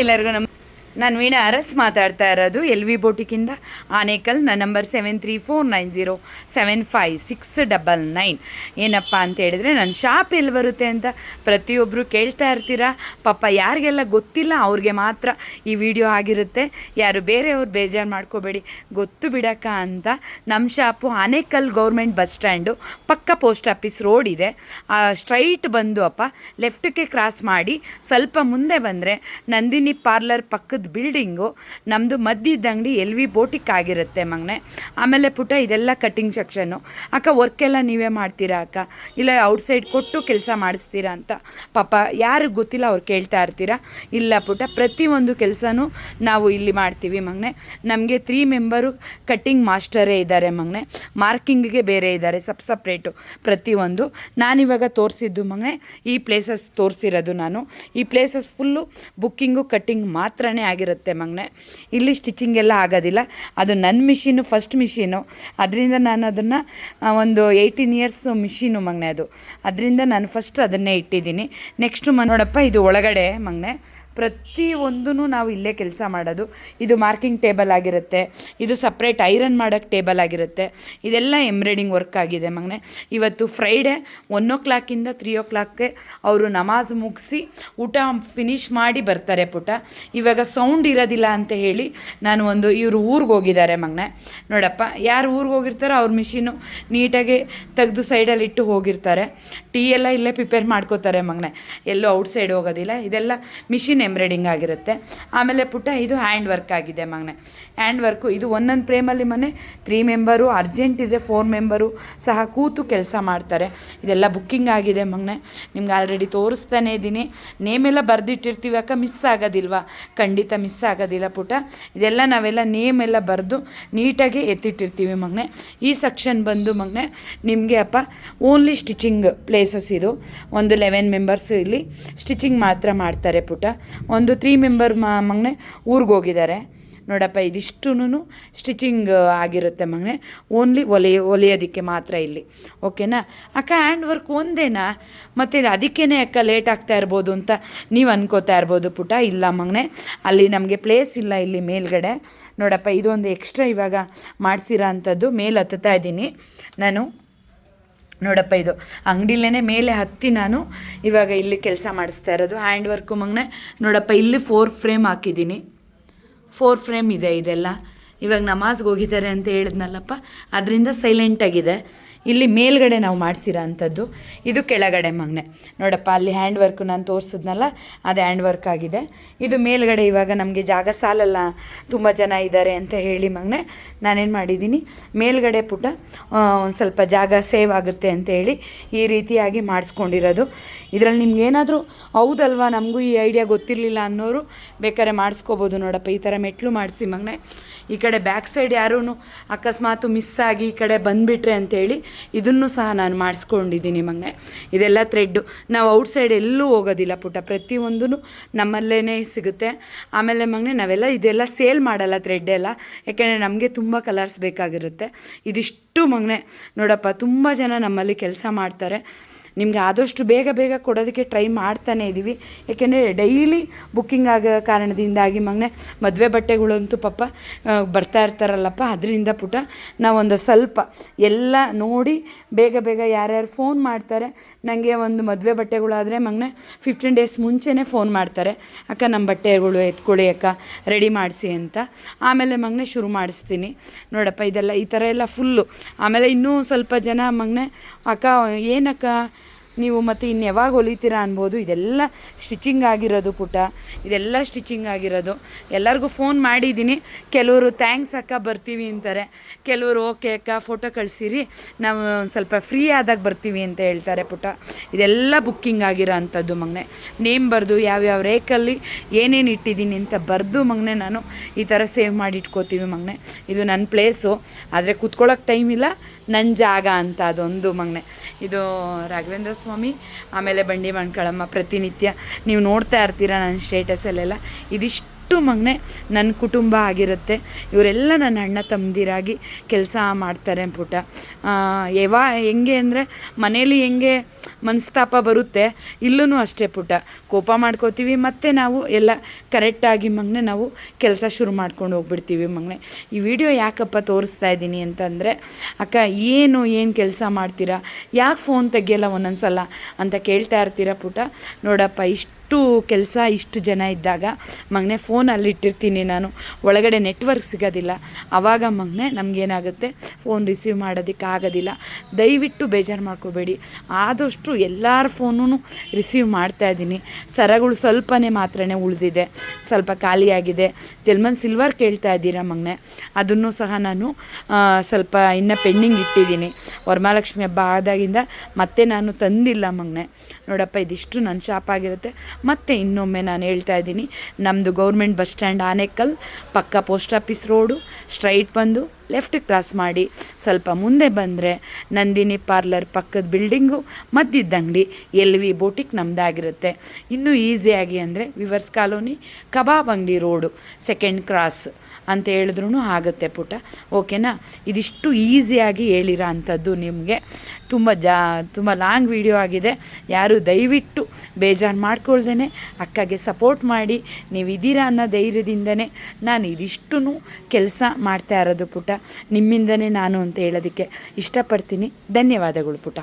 ಎಲ್ಲರಿಗೂ ನಾನು ವೀಣಾ ಅರಸ್ ಮಾತಾಡ್ತಾ ಇರೋದು ಎಲ್ ವಿ ಬೋಟಿಕಿಂದ ಆನೇಕಲ್. ನನ್ನ ನಂಬರ್ 7349075699. ಏನಪ್ಪ ಅಂತ ಹೇಳಿದ್ರೆ ನನ್ನ ಶಾಪ್ ಎಲ್ಲಿ ಬರುತ್ತೆ ಅಂತ ಪ್ರತಿಯೊಬ್ಬರು ಕೇಳ್ತಾ ಇರ್ತೀರಾ. ಪಾಪ ಯಾರಿಗೆಲ್ಲ ಗೊತ್ತಿಲ್ಲ ಅವ್ರಿಗೆ ಮಾತ್ರ ಈ ವಿಡಿಯೋ ಆಗಿರುತ್ತೆ. ಯಾರು ಬೇರೆಯವ್ರು ಬೇಜಾರು ಮಾಡ್ಕೋಬೇಡಿ, ಗೊತ್ತು ಬಿಡಕ್ಕ ಅಂತ. ನಮ್ಮ shop Anekal government bus stand ಪಕ್ಕ ಪೋಸ್ಟ್ ಆಫೀಸ್ ರೋಡ್ ಇದೆ. ಸ್ಟ್ರೈಟ್ ಬಂದು ಲೆಫ್ಟಿಗೆ ಕ್ರಾಸ್ ಮಾಡಿ ಸ್ವಲ್ಪ ಮುಂದೆ ಬಂದರೆ ನಂದಿನಿ ಪಾರ್ಲರ್ ಪಕ್ಕದ ಬಿಲ್ಡಿಂಗು ನಮ್ಮದು ಮಧ್ಯದ ಅಂಗಡಿ ಎಲ್ ವಿ ಬೋಟಿಕ್ ಆಗಿರುತ್ತೆ ಮಗನೆ. ಆಮೇಲೆ ಪುಟ್ಟ ಇದೆಲ್ಲ ಕಟ್ಟಿಂಗ್ ಸೆಕ್ಷನ್ನು. ಅಕ್ಕ ವರ್ಕೆಲ್ಲ ನೀವೇ ಮಾಡ್ತೀರಾ ಅಕ್ಕ, ಇಲ್ಲ ಔಟ್ಸೈಡ್ ಕೊಟ್ಟು ಕೆಲಸ ಮಾಡಿಸ್ತೀರಾ ಅಂತ ಪಾಪ ಯಾರಿಗೆ ಗೊತ್ತಿಲ್ಲ ಅವ್ರು ಕೇಳ್ತಾ ಇರ್ತೀರಾ. ಇಲ್ಲ ಪುಟ್ಟ, ಪ್ರತಿಯೊಂದು ಕೆಲಸನೂ ನಾವು ಇಲ್ಲಿ ಮಾಡ್ತೀವಿ ಮಗನೆ. ನಮಗೆ 3 ಮೆಂಬರು ಕಟ್ಟಿಂಗ್ ಮಾಸ್ಟರೇ ಇದ್ದಾರೆ ಮಗನೆ. ಮಾರ್ಕಿಂಗಿಗೆ ಬೇರೆ ಇದ್ದಾರೆ, ಸಪ್ರೇಟು ಪ್ರತಿಯೊಂದು. ನಾನಿವಾಗ ತೋರಿಸಿದ್ದು ಮಗನೆ ಈ ಪ್ಲೇಸಸ್ ತೋರಿಸಿರೋದು ನಾನು. ಈ ಪ್ಲೇಸಸ್ ಫುಲ್ಲು ಬುಕ್ಕಿಂಗು ಕಟ್ಟಿಂಗ್ ಮಾತ್ರನೇ ಆಗಿರುತ್ತೆ ಮಗನೆ. ಇಲ್ಲಿ ಸ್ಟಿಚಿಂಗ್ ಎಲ್ಲ ಆಗೋದಿಲ್ಲ. ಅದು ನನ್ನ ಮಿಷಿನು, ಫಸ್ಟ್ ಮಿಷಿನು. ಅದರಿಂದ ನಾನು ಅದನ್ನು ಒಂದು 18 ಇಯರ್ಸ್ ಮಿಷಿನು ಮಗನೆ ಅದು. ಅದರಿಂದ ನಾನು ಫಸ್ಟ್ ಅದನ್ನೇ ಇಟ್ಟಿದ್ದೀನಿ. ನೆಕ್ಸ್ಟು ನೋಡಪ್ಪ, ಇದು ಒಳಗಡೆ ಮಗನೆ ಪ್ರತಿಯೊಂದೂ ನಾವು ಇಲ್ಲೇ ಕೆಲಸ ಮಾಡೋದು. ಇದು ಮಾರ್ಕಿಂಗ್ ಟೇಬಲ್ ಆಗಿರುತ್ತೆ, ಇದು ಸಪ್ರೇಟ್ ಐರನ್ ಮಾಡೋಕ್ಕೆ ಟೇಬಲ್ ಆಗಿರುತ್ತೆ. ಇದೆಲ್ಲ ಎಂಬ್ರಾಯ್ಡಿಂಗ್ ವರ್ಕ್ ಆಗಿದೆ ಮಗನೆ. ಇವತ್ತು ಫ್ರೈಡೇ 1 o'clock-ಇಂದ 3 o'clock-ಗೆ ಅವರು ನಮಾಜ್ ಮುಗಿಸಿ ಊಟ ಫಿನಿಷ್ ಮಾಡಿ ಬರ್ತಾರೆ ಪುಟ. ಇವಾಗ ಸೌಂಡ್ ಇರೋದಿಲ್ಲ ಅಂತ ಹೇಳಿ ನಾನು ಇವರು ಊರಿಗೆ ಹೋಗಿದ್ದಾರೆ ಮಗನೆ. ನೋಡಪ್ಪ, ಯಾರು ಊರಿಗೆ ಹೋಗಿರ್ತಾರೋ ಅವ್ರ ಮಿಷಿನು ನೀಟಾಗಿ ತೆಗೆದು ಸೈಡಲ್ಲಿ ಇಟ್ಟು ಹೋಗಿರ್ತಾರೆ. ಟೀ ಎಲ್ಲ ಇಲ್ಲೇ ಪ್ರಿಪೇರ್ ಮಾಡ್ಕೋತಾರೆ ಮಗನೆ, ಎಲ್ಲೂ ಔಟ್ಸೈಡ್ ಹೋಗೋದಿಲ್ಲ. ಇದೆಲ್ಲ ಮಿಷಿನ್ ಎಂಬ್ರಾಯ್ಡಿಂಗ್ ಆಗಿರುತ್ತೆ. ಆಮೇಲೆ ಪುಟ್ಟ ಇದು ಹ್ಯಾಂಡ್ ವರ್ಕ್ ಆಗಿದೆ ಮಗನೆ. ಹ್ಯಾಂಡ್ ವರ್ಕು ಇದು ಒಂದೊಂದು ಫ್ರೇಮಲ್ಲಿ 3 ಮೆಂಬರು, ಅರ್ಜೆಂಟ್ ಇದ್ದರೆ 4 ಮೆಂಬರು ಸಹ ಕೂತು ಕೆಲಸ ಮಾಡ್ತಾರೆ. ಇದೆಲ್ಲ ಬುಕ್ಕಿಂಗ್ ಆಗಿದೆ ಮಗನೆ. ನಿಮ್ಗೆ ಆಲ್ರೆಡಿ ತೋರಿಸ್ತಾನೇ ಇದ್ದೀನಿ. ನೇಮೆಲ್ಲ ಬರೆದಿಟ್ಟಿರ್ತೀವಿ ಅಕ್ಕ, ಮಿಸ್ ಆಗೋದಿಲ್ವಾ? ಖಂಡಿತ ಮಿಸ್ ಆಗೋದಿಲ್ಲ ಪುಟ್ಟ. ಇದೆಲ್ಲ ನಾವೆಲ್ಲ ನೇಮೆಲ್ಲ ಬರೆದು ನೀಟಾಗಿ ಎತ್ತಿಟ್ಟಿರ್ತೀವಿ ಮಗನೆ. ಈ ಸೆಕ್ಷನ್ ಬಂದು ಮಗನೆ ನಿಮಗೆ ಓನ್ಲಿ ಸ್ಟಿಚಿಂಗ್ ಪ್ಲೇಸಸ್. ಇದು ಒಂದು 11 ಮೆಂಬರ್ಸ್ ಇಲ್ಲಿ ಸ್ಟಿಚಿಂಗ್ ಮಾತ್ರ ಮಾಡ್ತಾರೆ ಪುಟ್ಟ. ಒಂದು 3 ಮೆಂಬರ್ ಮಗನೆ ಊರಿಗೆ ಹೋಗಿದ್ದಾರೆ ನೋಡಪ್ಪ. ಇದಿಷ್ಟೂ ಸ್ಟಿಚಿಂಗ್ ಆಗಿರುತ್ತೆ ಮಗನೆ, ಓನ್ಲಿ ಹೊಲಿಯೋದಕ್ಕೆ ಮಾತ್ರ ಇಲ್ಲಿ. ಓಕೆನಾ ಅಕ್ಕ? ಹ್ಯಾಂಡ್ ವರ್ಕ್ ಒಂದೇನಾ? ಮತ್ತು ಅದಕ್ಕೇ ಅಕ್ಕ ಲೇಟ್ ಆಗ್ತಾ ಇರ್ಬೋದು ಅಂತ ನೀವು ಅನ್ಕೋತಾ ಇರ್ಬೋದು ಪುಟ್ಟ. ಇಲ್ಲ ಮಗನೆ, ಅಲ್ಲಿ ನಮಗೆ ಪ್ಲೇಸ್ ಇಲ್ಲ ಇಲ್ಲಿ ಮೇಲ್ಗಡೆ. ನೋಡಪ್ಪ, ಇದೊಂದು ಎಕ್ಸ್ಟ್ರಾ ಇವಾಗ ಮಾಡಿಸಿರೋ ಅಂಥದ್ದು. ಮೇಲೆ ಹತ್ತುತ್ತಾ ಇದ್ದೀನಿ ನಾನು. ನೋಡಪ್ಪ, ಇದು ಅಂಗಡಿಲೇ ಮೇಲೆ ಹತ್ತಿ ನಾನು ಇವಾಗ ಇಲ್ಲಿ ಕೆಲಸ ಮಾಡಿಸ್ತಾ ಇರೋದು. ಹ್ಯಾಂಡ್ ವರ್ಕು ಮಗನೆ. ನೋಡಪ್ಪ, ಇಲ್ಲಿ 4 ಫ್ರೇಮ್ ಹಾಕಿದ್ದೀನಿ. 4 ಫ್ರೇಮ್ ಇದೆ. ಇದೆಲ್ಲ ಇವಾಗ ನಮಾಜ್ಗೆ ಹೋಗಿದ್ದಾರೆ ಅಂತ ಹೇಳಿದ್ನಲ್ಲಪ್ಪ, ಅದರಿಂದ ಸೈಲೆಂಟಾಗಿದೆ. ಇಲ್ಲಿ ಮೇಲ್ಗಡೆ ನಾವು ಮಾಡಿಸಿರೋ ಅಂಥದ್ದು. ಇದು ಕೆಳಗಡೆ ಮಗನೆ. ನೋಡಪ್ಪ, ಅಲ್ಲಿ ಹ್ಯಾಂಡ್ ವರ್ಕು ನಾನು ತೋರಿಸಿದ್ನಲ್ಲ, ಅದು ಹ್ಯಾಂಡ್ ವರ್ಕ್ ಆಗಿದೆ. ಇದು ಮೇಲ್ಗಡೆ ಇವಾಗ ನಮಗೆ ಜಾಗ ಸಾಲಲ್ಲ, ತುಂಬ ಜನ ಇದ್ದಾರೆ ಅಂತ ಹೇಳಿ ಮಗನೆ ನಾನೇನು ಮಾಡಿದ್ದೀನಿ, ಮೇಲ್ಗಡೆ ಪುಟ್ಟ ಒಂದು ಸ್ವಲ್ಪ ಜಾಗ ಸೇವ್ ಆಗುತ್ತೆ ಅಂತೇಳಿ ಈ ರೀತಿಯಾಗಿ ಮಾಡಿಸ್ಕೊಂಡಿರೋದು. ಇದರಲ್ಲಿ ನಿಮ್ಗೇನಾದರೂ ಹೌದಲ್ವಾ ನಮಗೂ ಈ ಐಡಿಯಾ ಗೊತ್ತಿರಲಿಲ್ಲ ಅನ್ನೋರು ಬೇಕಾದ್ರೆ ಮಾಡಿಸ್ಕೋಬೋದು. ನೋಡಪ್ಪ, ಈ ಥರ ಮೆಟ್ಲು ಮಾಡಿಸಿ ಮಗನೆ. ಈ ಕಡೆ ಬ್ಯಾಕ್ ಸೈಡ್ ಯಾರೂ ಅಕಸ್ಮಾತು ಮಿಸ್ ಆಗಿ ಈ ಕಡೆ ಬಂದುಬಿಟ್ರೆ ಅಂತೇಳಿ ಇದನ್ನು ಸಹ ನಾನು ಮಾಡಿಸ್ಕೊಂಡಿದ್ದೀನಿ ಮಗನೆ. ಇದೆಲ್ಲ ಥ್ರೆಡ್ಡು. ನಾವು ಔಟ್ಸೈಡ್ ಎಲ್ಲೂ ಹೋಗೋದಿಲ್ಲ ಪುಟ್ಟ, ಪ್ರತಿಯೊಂದೂ ನಮ್ಮಲ್ಲೇ ಸಿಗುತ್ತೆ. ಆಮೇಲೆ ಮಗನೆ ನಾವೆಲ್ಲ ಇದೆಲ್ಲ ಸೇಲ್ ಮಾಡಲ್ಲ ಥ್ರೆಡ್ ಎಲ್ಲ, ಯಾಕೆಂದರೆ ನಮಗೆ ತುಂಬ ಕಲರ್ಸ್ ಬೇಕಾಗಿರುತ್ತೆ. ಇದಿಷ್ಟು ಮಗನೆ ನೋಡಪ್ಪ, ತುಂಬ ಜನ ನಮ್ಮಲ್ಲಿ ಕೆಲಸ ಮಾಡ್ತಾರೆ. ನಿಮಗೆ ಆದಷ್ಟು ಬೇಗ ಕೊಡೋದಕ್ಕೆ ಟ್ರೈ ಮಾಡ್ತಾನೇ ಇದ್ದೀವಿ. ಏಕೆಂದರೆ ಡೈಲಿ ಬುಕ್ಕಿಂಗ್ ಆಗೋ ಕಾರಣದಿಂದಾಗಿ ಮಗನೆ ಮದುವೆ ಬಟ್ಟೆಗಳಂತೂ ಪಾಪ ಬರ್ತಾ ಇರ್ತಾರಲ್ಲಪ್ಪ, ಅದರಿಂದ ಪುಟ್ಟ ನಾವೊಂದು ಸ್ವಲ್ಪ ಎಲ್ಲ ನೋಡಿ ಬೇಗ ಯಾರ್ಯಾರು ಫೋನ್ ಮಾಡ್ತಾರೆ. ನನಗೆ ಒಂದು ಮದುವೆ ಬಟ್ಟೆಗಳಾದರೆ ಮಗನೆ 15 days ಮುಂಚೆನೇ ಫೋನ್ ಮಾಡ್ತಾರೆ, ಅಕ್ಕ ನಮ್ಮ ಬಟ್ಟೆಗಳು ಎತ್ಕೊಳ್ಳಿ ಅಕ್ಕ, ರೆಡಿ ಮಾಡಿಸಿ ಅಂತ. ಆಮೇಲೆ ಮಗನೆ ಶುರು ಮಾಡಿಸ್ತೀನಿ. ನೋಡಪ್ಪ, ಇದೆಲ್ಲ ಈ ಥರ ಎಲ್ಲ ಫುಲ್ಲು. ಆಮೇಲೆ ಇನ್ನೂ ಸ್ವಲ್ಪ ಜನ ಮಗನೆ ಅಕ್ಕ ಏನಕ್ಕ ನೀವು ಮತ್ತು ಇನ್ನು ಯಾವಾಗ ಹೊಲಿತೀರಾ ಅನ್ಬೋದು. ಇದೆಲ್ಲ ಸ್ಟಿಚಿಂಗ್ ಆಗಿರೋದು ಪುಟ್ಟ, ಇದೆಲ್ಲ ಸ್ಟಿಚಿಂಗ್ ಆಗಿರೋದು. ಎಲ್ಲರಿಗೂ ಫೋನ್ ಮಾಡಿದ್ದೀನಿ. ಕೆಲವರು ಥ್ಯಾಂಕ್ಸ್ ಅಕ್ಕ ಬರ್ತೀವಿ ಅಂತಾರೆ, ಕೆಲವರು ಓಕೆ ಅಕ್ಕ ಫೋಟೋ ಕಳಿಸಿರಿ ನಾವು ಒಂದು ಸ್ವಲ್ಪ ಫ್ರೀ ಆದಾಗ ಬರ್ತೀವಿ ಅಂತ ಹೇಳ್ತಾರೆ ಪುಟ್ಟ. ಇದೆಲ್ಲ ಬುಕ್ಕಿಂಗ್ ಆಗಿರೋ ಅಂಥದ್ದು ಮಗನೆ. ನೇಮ್ ಬರೆದು ಯಾವ್ಯಾವ ರೇಕಲ್ಲಿ ಏನೇನು ಇಟ್ಟಿದ್ದೀನಿ ಅಂತ ಬರೆದು ಮಗನೆ ನಾನು ಈ ಥರ ಸೇವ್ ಮಾಡಿ ಇಟ್ಕೋತೀವಿ ಮಗನೆ. ಇದು ನನ್ನ ಪ್ಲೇಸು, ಆದರೆ ಕೂತ್ಕೊಳ್ಳೋಕೆ ಟೈಮ್ ಇಲ್ಲ, ನನ್ನ ಜಾಗ ಅಂತ ಅದೊಂದು ಮಗನೆ. ಇದು ರಾಘವೇಂದ್ರ ಸ್ವಾಮಿ, ಆಮೇಲೆ ಬಂಡಿ ಮಣ್ಕಳಮ್ಮ ಪ್ರತಿನಿತ್ಯ ನೀವು ನೋಡ್ತಾ ಇರ್ತೀರ ನನ್ನ ಸ್ಟೇಟಸಲ್ಲೆಲ್ಲ. ಇದಿಷ್ಟು ಇದಿಷ್ಟು ಮಗನೇ ನನ್ನ ಕುಟುಂಬ ಆಗಿರುತ್ತೆ. ಇವರೆಲ್ಲ ನನ್ನ ಅಣ್ಣ ತಮ್ಮದಿರಾಗಿ ಕೆಲಸ ಮಾಡ್ತಾರೆ ಪುಟ. ಹೆಂಗೆ ಅಂದರೆ ಮನೇಲಿ ಹೆಂಗೆ ಮನಸ್ತಾಪ ಬರುತ್ತೆ, ಇಲ್ಲೂ ಅಷ್ಟೇ ಪುಟ. ಕೋಪ ಮಾಡ್ಕೋತೀವಿ, ಮತ್ತು ನಾವು ಎಲ್ಲ ಕರೆಕ್ಟಾಗಿ ಮಗನೇ ನಾವು ಕೆಲಸ ಶುರು ಮಾಡ್ಕೊಂಡು ಹೋಗ್ಬಿಡ್ತೀವಿ ಮಗನೇ. ಈ ವಿಡಿಯೋ ಯಾಕಪ್ಪ ತೋರಿಸ್ತಾ ಇದ್ದೀನಿ ಅಂತಂದರೆ, ಅಕ್ಕ ಏನು ಕೆಲಸ ಮಾಡ್ತೀರಾ, ಯಾಕೆ ಫೋನ್ ತೆಗಿಯಲ್ಲ ಒಂದೊಂದು ಸಲ ಅಂತ ಕೇಳ್ತಾ ಇರ್ತೀರ ಪುಟ. ನೋಡಪ್ಪ, ಇಷ್ಟು ಕೆಲಸ ಇಷ್ಟು ಜನ ಇದ್ದಾಗ ಮಗನೇ ಫೋನಲ್ಲಿ ಇಟ್ಟಿರ್ತೀನಿ ನಾನು, ಒಳಗಡೆ ನೆಟ್ವರ್ಕ್ ಸಿಗೋದಿಲ್ಲ. ಆವಾಗ ಮಗನೇ ನಮಗೇನಾಗುತ್ತೆ, ಫೋನ್ ರಿಸೀವ್ ಮಾಡೋದಕ್ಕೆ ಆಗೋದಿಲ್ಲ. ದಯವಿಟ್ಟು ಬೇಜಾರು ಮಾಡ್ಕೋಬೇಡಿ, ಆದಷ್ಟು ಎಲ್ಲರ ಫೋನೂ ರಿಸೀವ್ ಮಾಡ್ತಾಯಿದ್ದೀನಿ. ಸರಗಳು ಸ್ವಲ್ಪನೇ ಮಾತ್ರನೇ ಉಳಿದಿದೆ, ಸ್ವಲ್ಪ ಖಾಲಿಯಾಗಿದೆ. ಜಲ್ಮನ್ ಸಿಲ್ವರ್ ಕೇಳ್ತಾ ಇದ್ದೀರಾ ಮಗನೇ, ಅದನ್ನು ಸಹ ನಾನು ಸ್ವಲ್ಪ ಇನ್ನು ಪೆಂಡಿಂಗ್ ಇಟ್ಟಿದ್ದೀನಿ. ವರಮಹಾಲಕ್ಷ್ಮಿ ಹಬ್ಬ ಆದಾಗಿಂದ ಮತ್ತೆ ನಾನು ತಂದಿಲ್ಲ ಮಗನೇ. ನೋಡಪ್ಪ, ಇದಿಷ್ಟು ನನ್ನ ಶಾಪ್ ಆಗಿರುತ್ತೆ. ಮತ್ತು ಇನ್ನೊಮ್ಮೆ ನಾನು ಹೇಳ್ತಾ ಇದ್ದೀನಿ, ನಮ್ಮದು ಗೌರ್ಮೆಂಟ್ ಬಸ್ ಸ್ಟ್ಯಾಂಡ್ ಆನೇಕಲ್ ಪಕ್ಕ ಪೋಸ್ಟ್ ಆಫೀಸ್ ರೋಡು, ಸ್ಟ್ರೈಟ್ ಬಂದು ಲೆಫ್ಟ್ ಕ್ರಾಸ್ ಮಾಡಿ ಸ್ವಲ್ಪ ಮುಂದೆ ಬಂದರೆ ನಂದಿನಿ ಪಾರ್ಲರ್ ಪಕ್ಕದ ಬಿಲ್ಡಿಂಗು, ಮದ್ದಿದ್ದ ಅಂಗಡಿ LV ಬೋಟಿಕ್ ನಮ್ಮದಾಗಿರುತ್ತೆ. ಇನ್ನೂ ಈಸಿಯಾಗಿ ಅಂದರೆ ವಿವರ್ಸ್ ಕಾಲೋನಿ ಕಬಾಬ್ ಅಂಗಡಿ ರೋಡು ಸೆಕೆಂಡ್ ಕ್ರಾಸ್ ಅಂತ ಹೇಳಿದ್ರೂ ಆಗುತ್ತೆ ಪುಟ. ಓಕೆನಾ? ಇದಿಷ್ಟು ಈಸಿಯಾಗಿ ಹೇಳಿರೋ ಅಂಥದ್ದು ನಿಮಗೆ. ತುಂಬ ಲಾಂಗ್ ವಿಡಿಯೋ ಆಗಿದೆ. ಯಾರು ದಯವಿಟ್ಟು ಬೇಜಾರು ಮಾಡ್ಕೊಳ್ದೇ ಅಕ್ಕಗೆ ಸಪೋರ್ಟ್ ಮಾಡಿ. ನೀವು ಇದ್ದೀರಾ ಅನ್ನೋ ಧೈರ್ಯದಿಂದನೇ ನಾನು ಇದಿಷ್ಟು ಕೆಲಸ ಮಾಡ್ತಾ ಇರೋದು ಪುಟ. ನಿಮ್ಮಿಂದನೇ ನಾನು ಅಂತ ಹೇಳೋದಕ್ಕೆ ಇಷ್ಟಪಡ್ತೀನಿ. ಧನ್ಯವಾದಗಳು ಪುಟ.